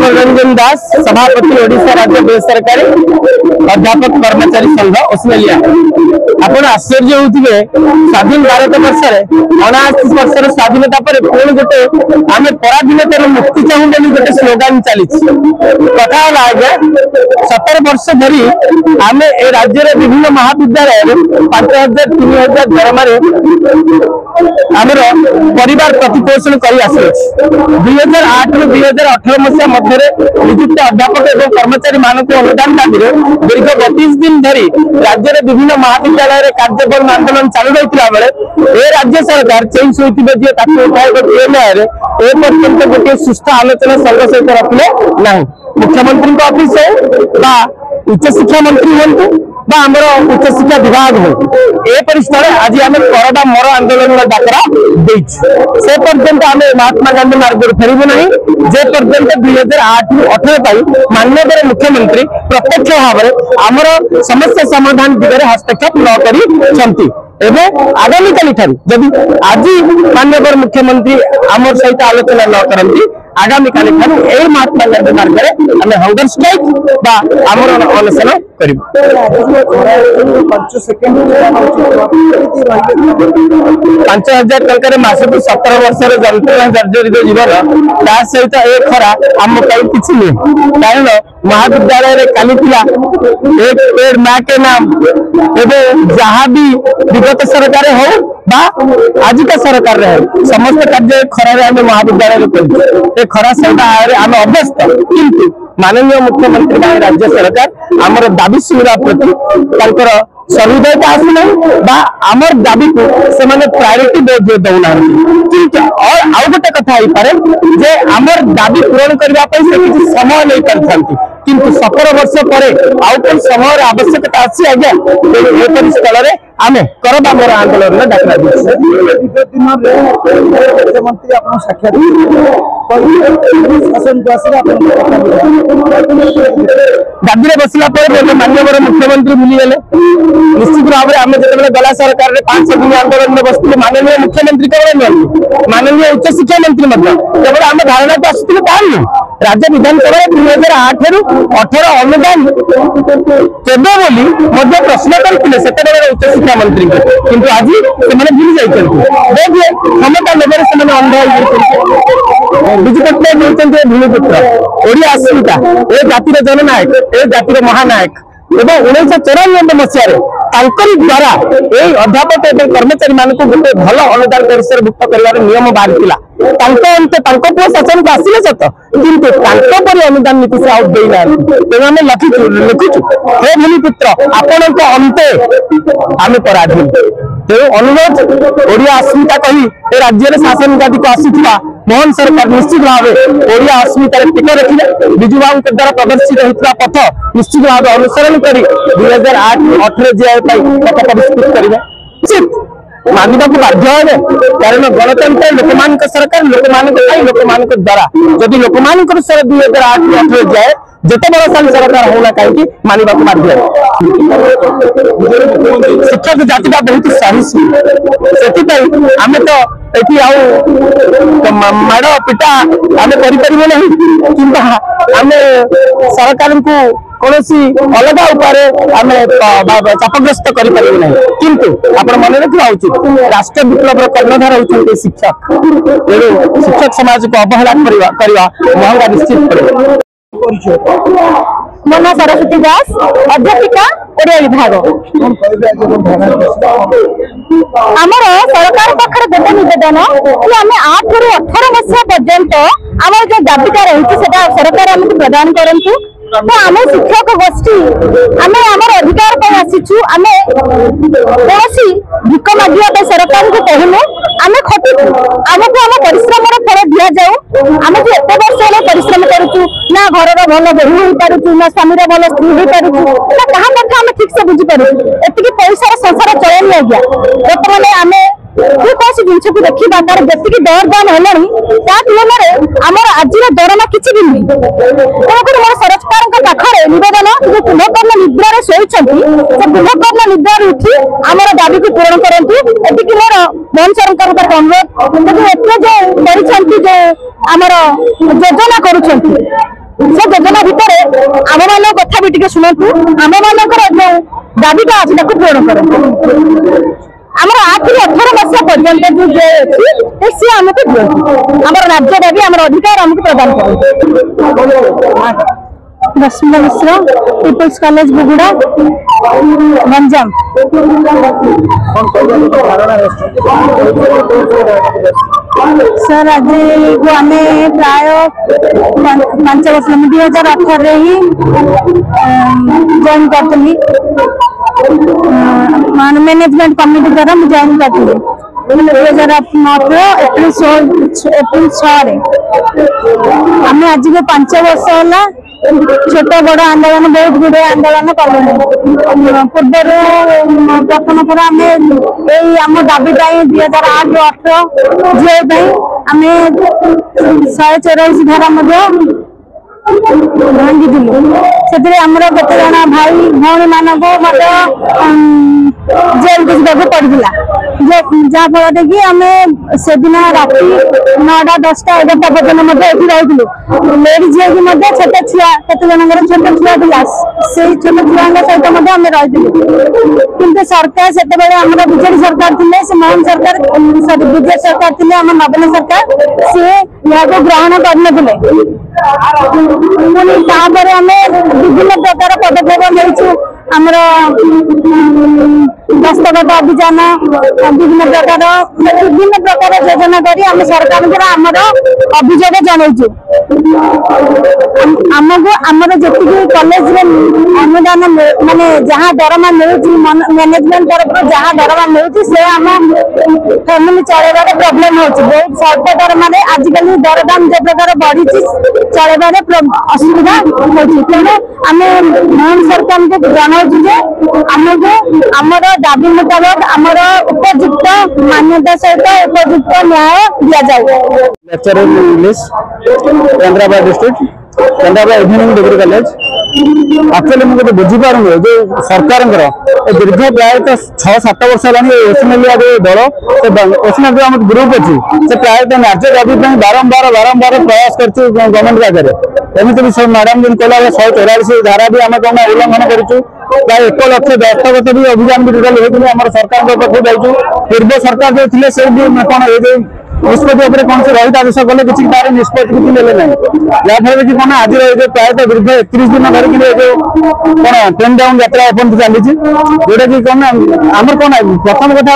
मनोरंजन दास, सभापति ओडिशा राज्य बेसरकारी अध्यापक कर्मचारी संघ ओस्ट्रेलिया। आपण आश्चर्य होते स्वाधीन भारत वर्ष 79 वर्षर स्वाधीनता पर पुणी गोटे आम पराधीनतार मुक्ति चाहू बोली गोटे स्लोगान चली कथा है आज्ञा 17 वर्ष धरी आम ए राज्य विभिन्न महाविद्यालय 5000 3000 दरमा आमर परिवार प्रतिपोषण कर 2008 ରୁ 2018 मसीहा मध्य नियुक्त अध्यापक और कर्मचारी मानक अनुदान दाबी दीर्घ 32 दिन धरी राज्य विभिन्न महाविद्यालय कार्य बंद आंदोलन चालू रही बेले ए राज्य सरकार चेंज होते पर्यंत गोटे सुस्थ आलोचना संघ सहित रखले ना। मुख्यमंत्री ऑफिस हो उच्च शिक्षा मंत्री हूँ आमर उच्च शिक्षा विभाग हो एपरी स्थल आज आम करडा मर आंदोलन डाकरा से पर्यंत आम महात्मा गांधी मार्ग फेरबू ना जे पर्यंत 2008 ରୁ 2018 माननीय मुख्यमंत्री प्रत्यक्ष भाव में आमर समस्या समाधान दिगरे हस्तक्षेप न करी आगामी काली जदि आज माननीय मुख्यमंत्री आम सहित आलोचना न करती आगामी काली महात्मा गांधी मार्ग में आम हंगर स्ट्राइक आमर अनशन कर 5000 टकर मासक 17 वर्षर जंत्रणा जर्जरित जीवन ता सहित ए खरा आम किसी नुह कारण महाविद्यालय काली एक पेड़ माँ के नाम एवं जहाँ भी विगत सरकार हो आज का सरकार रहे समस्त कार्य खरारे आम महाविद्यालय खरा सहित आम अभ्यस्त किंतु माननीय मुख्यमंत्री राज्य सरकार आमर दाबी सुनिवा प्रति सहृदयता आसना आमर दाबी को से प्रायोरिटी दौना किंतु और आउ गोटे कथा जे आमर दाबी पूरण करने से समय नहीं पारि किंतु 17 वर्ष पर आउ कौन समय आवश्यकता अच्छी आज्ञा एपरी स्थल में आम करबा मोर आंदोलन में डाकरा मुख्यमंत्री आप साक्षात दाबी बसला माननीय मुख्यमंत्री भूलीगले निश्चित भाव में आम जो गला सरकार 5 दिन आंदोलन में बसते माननीय मुख्यमंत्री केवल माननीय उच्च शिक्षा मंत्री केवल आम धारणा को आसुले राज्य विधानसभा 2008 ରୁ 18 अनुदान केबे बोली प्रश्न करते उच्च शिक्षा मंत्री किंतु आज से भूली जाते क्षमता लेवल से अंध विजु पट्टनायक भूमिपुत्र ओडिया अस्मिता ए जातिर जननायक ए जातिर महानायक एवं 1994 मसीह द्वारा अध्यापक और कर्मचारी मान गोटे भल अनुदान परिसरभुक्त कर नियम बाहर पुओ शासन को आसिले सत किंतु अनुदान नीति से आउ देना तेणु आम लिखुचु हे भूमिपुत्र आपण अंते आम पराधीन तेणु अनुरोध ओडिया अस्मिता कही राज्य शासन गादी को आसुवा मोहन सरकार निश्चित भाव ओडिया अस्मित टिक रखिले विजु बाबू द्वारा प्रदर्शित होता पथ निश्चित भाव अनुसरण कर 2008 ରୁ 2018 जीआई पथ परिष्कृत करेंगे उचित मानवा को बाध्य है कारण गणतंत्र लोक सरकार लोक द्वारा जदि लोक 2008 ରୁ 2018 जाए जिते बड़ा साल सरकार होना कहीं मानवा को बाध्य शिक्षक जाति बहुत सहिष्णु से आम तो ये माड़ पिटा आम कर आम सरकार को कौन अलग उपाय आम चापग्रस्त कर किंतु आप मन रखा उचित राष्ट्र विप्लव कर्णधार होती शिक्षक तेणु शिक्षक समाज को अवहेला करवा महंगा निश्चित पड़े। मो ना सरस्वती दास अध्यापिका ओडिया विभाग आमर सरकार पाखे गोटे निवेदन कि आम 8 ରୁ 18 मसीहा पर्यंत आम जो दाबीटा रही सरकार आमको प्रदान करूँ तो आम शिक्षक गोष्ठी आम आम अधिकार पर आसीचु आम कौन भिक मागे सरकार को कहूँ आम खटुचु आमको आम परिश्रम फल दि जाऊ आम जो एत वर्ष है परिश्रम करुचु ना घर भल बोहू हो पारुचु ना स्वामी भल स्त्री हो पारुचु ना क्या कथा आम ठीक से बुझीपार एति पैसा संसार चलनी आज्ञा बर्तमान आम कौन जिनस को देखा तार जी दर दाम है तुलन में आमर आज दरमा किसी भी नुह तेणुक मोर सरकार पाखे निवेदन जो कुंभकर्ण निद्रा शोच कुंभकर्ण निद्रा उठी आमर दाबी को पूरण करूँ एति मोर मोहन सरकार अनुरोध जो आमर योजना कर आम मान कथा भी टिके शुणु आम मानकर जो दाबीटा अच्छी पूरण करूँ आमर 8 ରୁ 18 वर्ष पर्यंत जो जेल अच्छी सी आमको दिखती आम राज्य दाबी आम अधिकार आमको प्रदान कर रश्मिता मिश्र peoples college Buguda Ganjam sir आज को आम प्राय 5 वर्ष 2018 ही जॉइन करी मैनेजमेंट कमिटी द्वारा मुझे जॉइन करी 2018 एप्रिल 6 आम आज को 5 वर्ष है छोट बड़ आंदोलन बहुत गुड़े आंदोलन कलुँ पूर्वर प्रथम थर आम आम दाबी 2008 18 झील आम 184 धारा भांगी से आमर केते जना भाई भौणी मानक जेल को जावाक पड़ा जहाँफल कि आम से दिन राति 9टा 10टा 11टा पर्यटन रही लेडीज झील छोट छुआ केते जनकर छोट छुआ था से छोट छुआ सहित आम रही कि सरकार से बीजेडी सरकार थे से मोहन सरकार सॉरी बीजेपी सरकार थे आम नवीन सरकार सी यहाँ ग्रहण करते पुणी आम विभिन्न प्रकार पदक्षेप नहीं आमर दस्तखत अभियान विभिन्न प्रकार योजना करी आम सरकार आमर अभियोग जनइचु आमको आमर जी कॉलेज अनुदान माने जहाँ दरमा मिलूँ मैनेजमेंट तरफ जहाँ दरमा मिलूँ से आम फैमिली चलैबार प्रोब्लेम हो बहुत स्वल्प दरमा आजिकल दरदाम जो प्रकार बढ़ी चलैबार असुविधा हो तेणु आम मोहन सरकार को जनाऊँ जे आमको आमर दाबी मुताबक आमर उपयुक्त मान्यता सहित उपयुक्त न्याय दि जाए। Lecture in English Kendrapara district Kendrapara evening degree college actually मुझे बुझी पारूँ जो सरकार दीर्घ प्राय 6-7 वर्ष है ओसमेलिया जो दल ओसमेल जो आम ग्रुप अच्छी से प्राय न्याय दाबी बारंबार प्रयास कर गवर्नमेंट आगे एमती भी सब मैडम जिन कहला 144 धारा भी आम कौन उल्लंघन करूँ प्राय 1 लाख दस्तखत भी अभियान भी टोटाल होती आम सरकार पाखु जाऊँ पूर्व सरकार जो थे से कौन ये निष्पत्ति कौन से रहितादेश कले किसी तार निष्पत्ति किसी ना जहाँफल कि कौन आज प्रायत दीर्घ 31 दिन धरिक जो कौन ट्रेन डाउन यात्रा अपन चली जोटा कि कौन आम कौन प्रथम कथा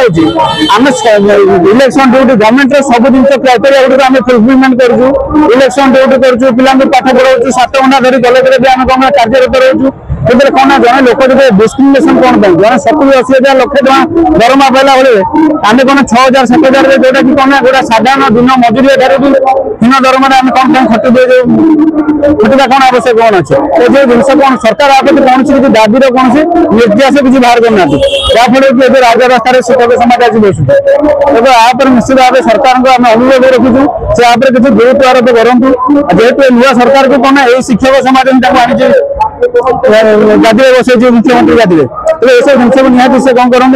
आम इलेक्शन ड्यूटी गवर्नमेंट सब जिन क्राइटेरिया गुड़िक आम फुलफिलमेंट करूँ इलेक्शन ड्यूटी करूँ पिला पाठ पढ़ाऊँ 7 घंटा धरी कलेज भी आम कौन कार्यरत रोचु तेरे कौन जन लोक जो डिस्क्रिमिनेशन कौन जन 70-80 लक्ष दरमा पाला बेले आम कौन 6,000-7,000 जोटा कि कौन गोटा साधारण दिन मजूरी भी हीन दरमा आम कौन कौन खटि दे खटिया कौन आवश्यक कौन अच्छे तो जो जिन कौन सरकार आपत्ति कौन किसी दाबी कौन से निर्देश किसी बाहर करना जहाँफल कि राजरास्तार शिक्षक समाज आज बसु तेज आप निश्चित भाव सरकार को आम अभियोग रखुचु से आप किसी गुरुत्व आरोप करूँ जेहेतु नुआ सरकार को कौन ये शिक्षक समाज आनी गादी बसई मुख्यमंत्री गादी तो ये सब जिन निहती से कौन करते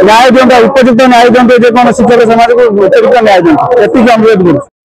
न्याय दिखाते उपयुक्त न्याय दिखाते कौन शिक्षक समाज को उपयुक्त न्याय दिखाते अनुरोध कर।